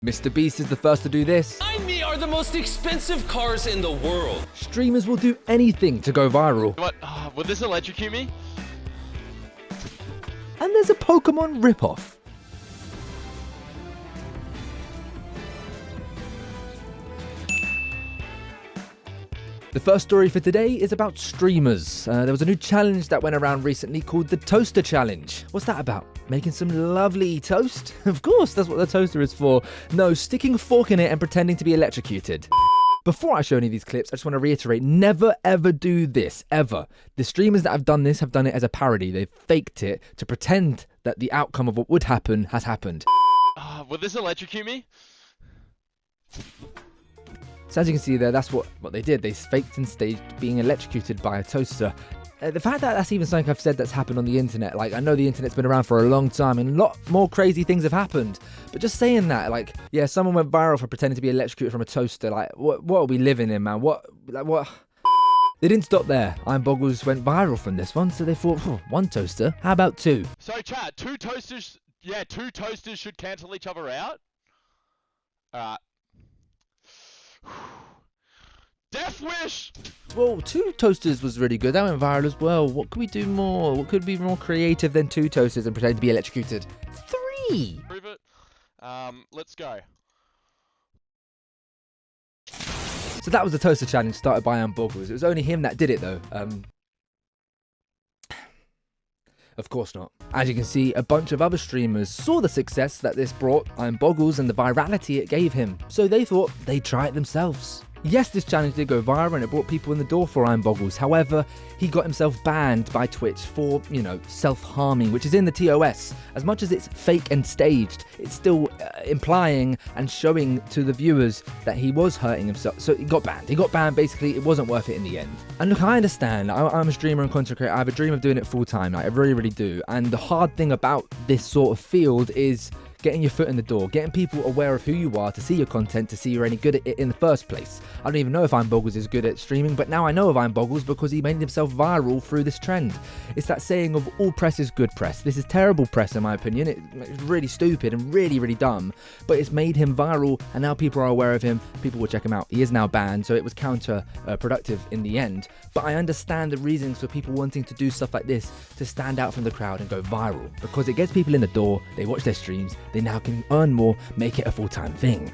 mrbeast is the first to do this. Behind me are the most expensive cars in the world. Streamers will do anything to go viral. What? Will this electrocute me? And there's a Pokemon ripoff. The first story for today is about streamers. There was a new challenge that went around recently called the Toaster Challenge. What's that about? Making some lovely toast? Of course, that's what the toaster is for. No, sticking a fork in it and pretending to be electrocuted. Before I show any of these clips, I just want to reiterate, never ever do this, ever. The streamers that have done this have done it as a parody. They've faked it to pretend that the outcome of what would happen has happened. Will this electrocute me? So as you can see there, that's what they did. They faked and staged being electrocuted by a toaster. The fact that that's even something I've said that's happened on the internet, like I know the internet's been around for a long time and a lot more crazy things have happened. But just saying that, like, yeah, someone went viral for pretending to be electrocuted from a toaster. Like, what are we living in, man? What? They didn't stop there. Boggles went viral from this one, so they thought, one toaster, how about two? So chat, two toasters should cancel each other out? Alright. Death wish! Well, two toasters was really good. That went viral as well. What could we do more? What could be more creative than two toasters and pretend to be electrocuted? Three! Prove it. Let's go. So that was the toaster challenge started by Boggles. It was only him that did it though. Of course not. As you can see, a bunch of other streamers saw the success that this brought Boggles and the virality it gave him. So they thought they'd try it themselves. Yes, this challenge did go viral and it brought people in the door for Boggles. However, he got himself banned by Twitch for, self-harming, which is in the TOS. As much as it's fake and staged, it's still implying and showing to the viewers that he was hurting himself. So he got banned. He got banned, basically. It wasn't worth it in the end. And look, I understand. I'm a streamer and content creator. I have a dream of doing it full time. Like, I really, really do. And the hard thing about this sort of field is getting your foot in the door, getting people aware of who you are, to see your content, to see you're any good at it in the first place. I don't even know if Boggles is good at streaming, but now I know of Boggles because he made himself viral through this trend. It's that saying of all press is good press. This is terrible press in my opinion. It's really stupid and really, really dumb, but it's made him viral and now people are aware of him. People will check him out. He is now banned, so it was counterproductive in the end. But I understand the reasons for people wanting to do stuff like this to stand out from the crowd and go viral, because it gets people in the door, they watch their streams, they now can earn more, make it a full-time thing.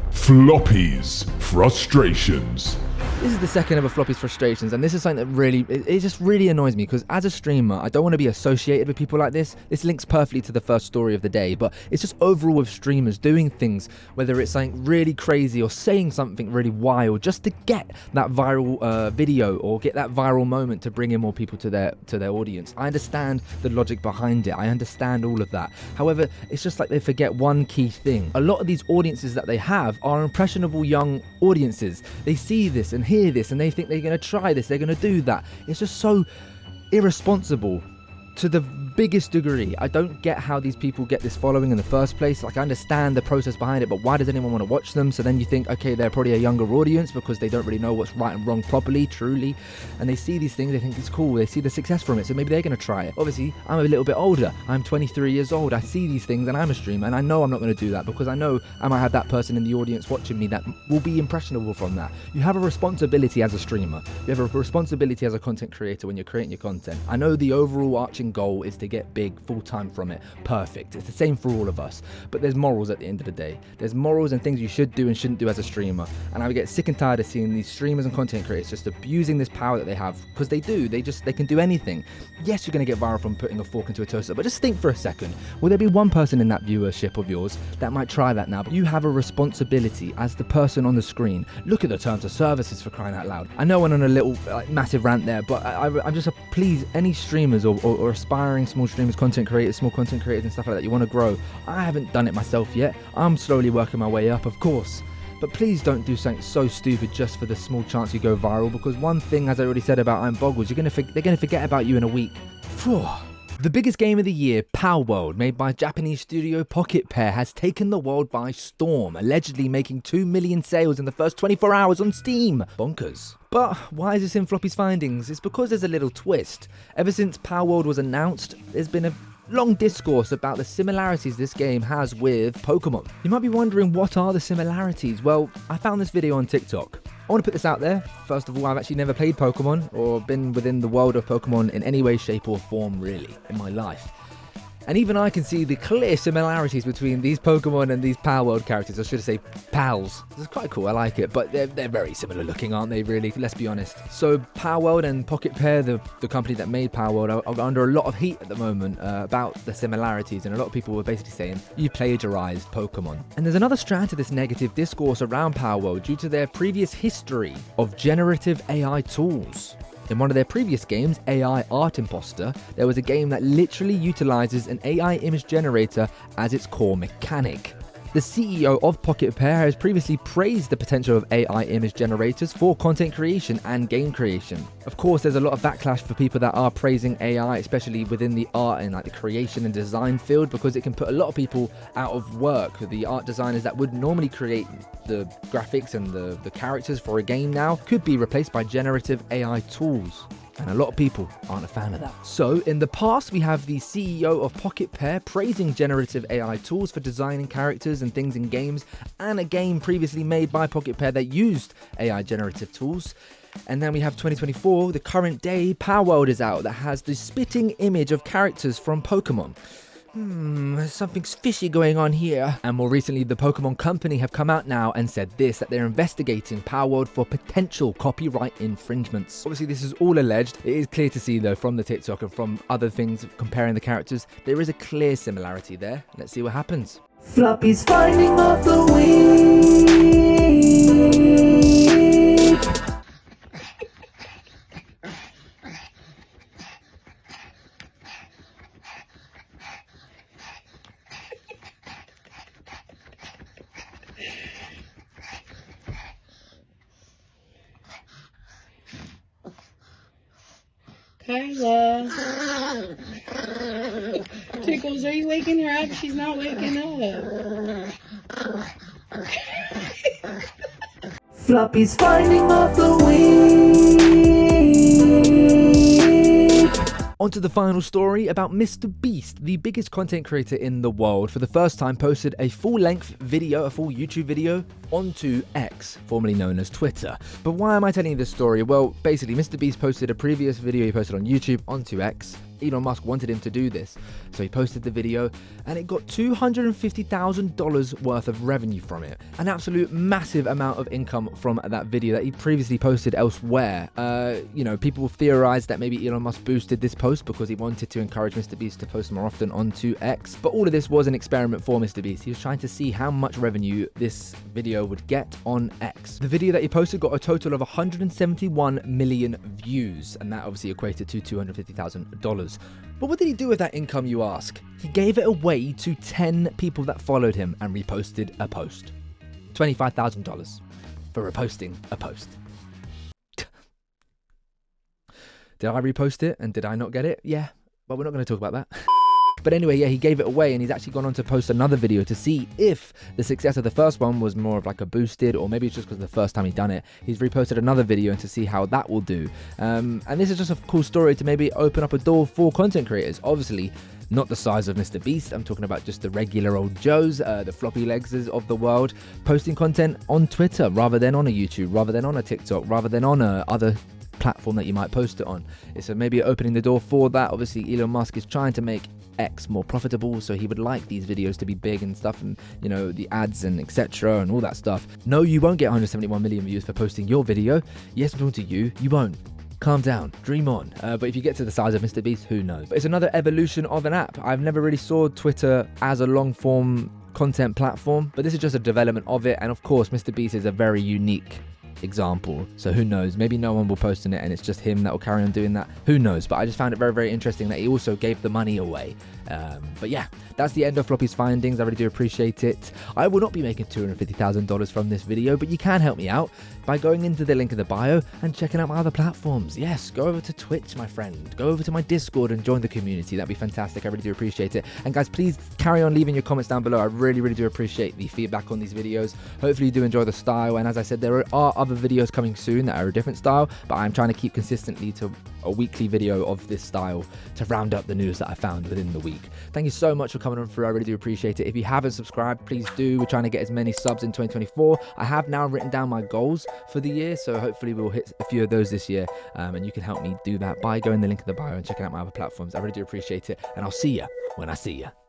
Floppy's frustrations. This is the second of Floppy's frustrations, and this is something that really, it just really annoys me, because as a streamer, I don't want to be associated with people like this. This links perfectly to the first story of the day, but it's just overall with streamers doing things, whether it's something really crazy or saying something really wild, just to get that viral video or get that viral moment to bring in more people to their audience. I understand the logic behind it. I understand all of that. However, it's just like they forget one key thing. A lot of these audiences that they have are impressionable young audiences. They see this and hear this and they think they're going to try this, they're going to do that. It's just so irresponsible to the biggest degree. I don't get how these people get this following in the first place. Like, I understand the process behind it, but why does anyone want to watch them? So then you think, okay, they're probably a younger audience because they don't really know what's right and wrong properly, truly, and they see these things, they think it's cool, they see the success from it, so maybe they're going to try it. Obviously, I'm a little bit older. I'm 23 years old. I see these things and I'm a streamer, and I know I'm not going to do that because I know I might have that person in the audience watching me that will be impressionable from that. You have a responsibility as a streamer. You have a responsibility as a content creator when you're creating your content. I know the overall arching goal is to get big full-time from it. Perfect. It's the same for all of us. But there's morals at the end of the day. There's morals and things you should do and shouldn't do as a streamer. And I would get sick and tired of seeing these streamers and content creators just abusing this power that they have, because they do. They can do anything. Yes, you're going to get viral from putting a fork into a toaster, but just think for a second. Will there be one person in that viewership of yours that might try that now? But you have a responsibility as the person on the screen. Look at the terms of services, for crying out loud. I know I went on a little massive rant there, but I'm just please, any streamers or aspiring small streamers, content creators, small content creators and stuff like that, you want to grow. I haven't done it myself yet. I'm slowly working my way up, of course. But please don't do something so stupid just for the small chance you go viral, because one thing, as I already said about Boggles, they're going to forget about you in a week. The biggest game of the year, Palworld, made by Japanese studio Pocket Pair, has taken the world by storm, allegedly making 2 million sales in the first 24 hours on Steam. Bonkers. But why is this in Floppy's findings? It's because there's a little twist. Ever since Palworld was announced, there's been a long discourse about the similarities this game has with Pokemon. You might be wondering, what are the similarities? Well, I found this video on TikTok. I want to put this out there. First of all, I've actually never played Pokemon or been within the world of Pokemon in any way, shape or form really in my life. And even I can see the clear similarities between these Pokemon and these Palworld characters. I should say pals. It's quite cool, I like it, but they're very similar looking, aren't they, really? Let's be honest. So Palworld and Pocket Pair, the company that made Palworld, are under a lot of heat at the moment about the similarities, and a lot of people were basically saying, you plagiarized Pokemon. And there's another strand to this negative discourse around Palworld due to their previous history of generative AI tools. In one of their previous games, AI Art Imposter, there was a game that literally utilizes an AI image generator as its core mechanic. The CEO of Pocket Pair has previously praised the potential of AI image generators for content creation and game creation. Of course, there's a lot of backlash for people that are praising AI, especially within the art and the creation and design field, because it can put a lot of people out of work. The art designers that would normally create the graphics and the characters for a game now could be replaced by generative AI tools. And a lot of people aren't a fan of that. So in the past, we have the CEO of Pocket Pair praising generative AI tools for designing characters and things in games, and a game previously made by Pocket Pair that used AI generative tools. And then we have 2024, the current day, Palworld is out that has the spitting image of characters from Pokemon. Something's fishy going on here. And more recently, the Pokemon Company have come out now and said this, that they're investigating Palworld for potential copyright infringements. Obviously, this is all alleged. It is clear to see, though, from the TikTok and from other things comparing the characters, there is a clear similarity there. Let's see what happens. Floppy's finding off the week. Kyla. Tickles, are you waking her up? She's not waking up. Floppy's finding off the week. On to the final story about Mr. Beast, the biggest content creator in the world, for the first time posted a full-length video, a full YouTube video, onto X, formerly known as Twitter. But why am I telling you this story? Well, basically, Mr. Beast posted a previous video he posted on YouTube onto X. Elon Musk wanted him to do this, so he posted the video, and it got $250,000 worth of revenue from it. An absolute massive amount of income from that video that he previously posted elsewhere. People theorized that maybe Elon Musk boosted this post because he wanted to encourage Mr. Beast to post more often onto X. But all of this was an experiment for Mr. Beast. He was trying to see how much revenue this video would get on X. The video that he posted got a total of 171 million views, and that obviously equated to $250,000. But what did he do with that income, you ask? He gave it away to 10 people that followed him and reposted a post. $25,000 for reposting a post. Did I repost it and did I not get it? Yeah, but we're not going to talk about that. But anyway, yeah, he gave it away, and he's actually gone on to post another video to see if the success of the first one was more of like a boosted, or maybe it's just because the first time he'd done it. He's reposted another video and to see how that will do. And this is just a cool story to maybe open up a door for content creators. Obviously, not the size of Mr. Beast. I'm talking about just the regular old Joes, the Floppyleggses of the world, posting content on Twitter rather than on a YouTube, rather than on a TikTok, rather than on a other platform that you might post it on. It's maybe opening the door for that. Obviously, Elon Musk is trying to make X more profitable, so he would like these videos to be big and stuff, and the ads and etc. and all that stuff. No, you won't get 171 million views for posting your video. Yes, I'm talking to you. You won't. Calm down, dream on. But if you get to the size of Mr. Beast, who knows? But it's another evolution of an app. I've never really saw Twitter as a long form content platform, but this is just a development of it. And of course, Mr. Beast is a very unique example, so who knows, maybe no one will post in it and it's just him that will carry on doing that. Who knows? But I just found it very, very interesting that he also gave the money away. But yeah, that's the end of Floppy's findings. I really do appreciate it. I will not be making $250,000 from this video, but you can help me out by going into the link in the bio and checking out my other platforms. Yes, go over to Twitch, my friend. Go over to my Discord and join the community. That'd be fantastic. I really do appreciate it. And guys, please carry on leaving your comments down below. I really, really do appreciate the feedback on these videos. Hopefully you do enjoy the style. And as I said, there are other videos coming soon that are a different style, but I'm trying to keep consistently to a weekly video of this style to round up the news that I found within the week. week. Thank you so much for coming on through. I really do appreciate it. If you haven't subscribed, please do. We're trying to get as many subs in 2024. I have now written down my goals for the year, so hopefully we'll hit a few of those this year, and you can help me do that by going the link in the bio and checking out my other platforms. I really do appreciate it, and I'll see you when I see you.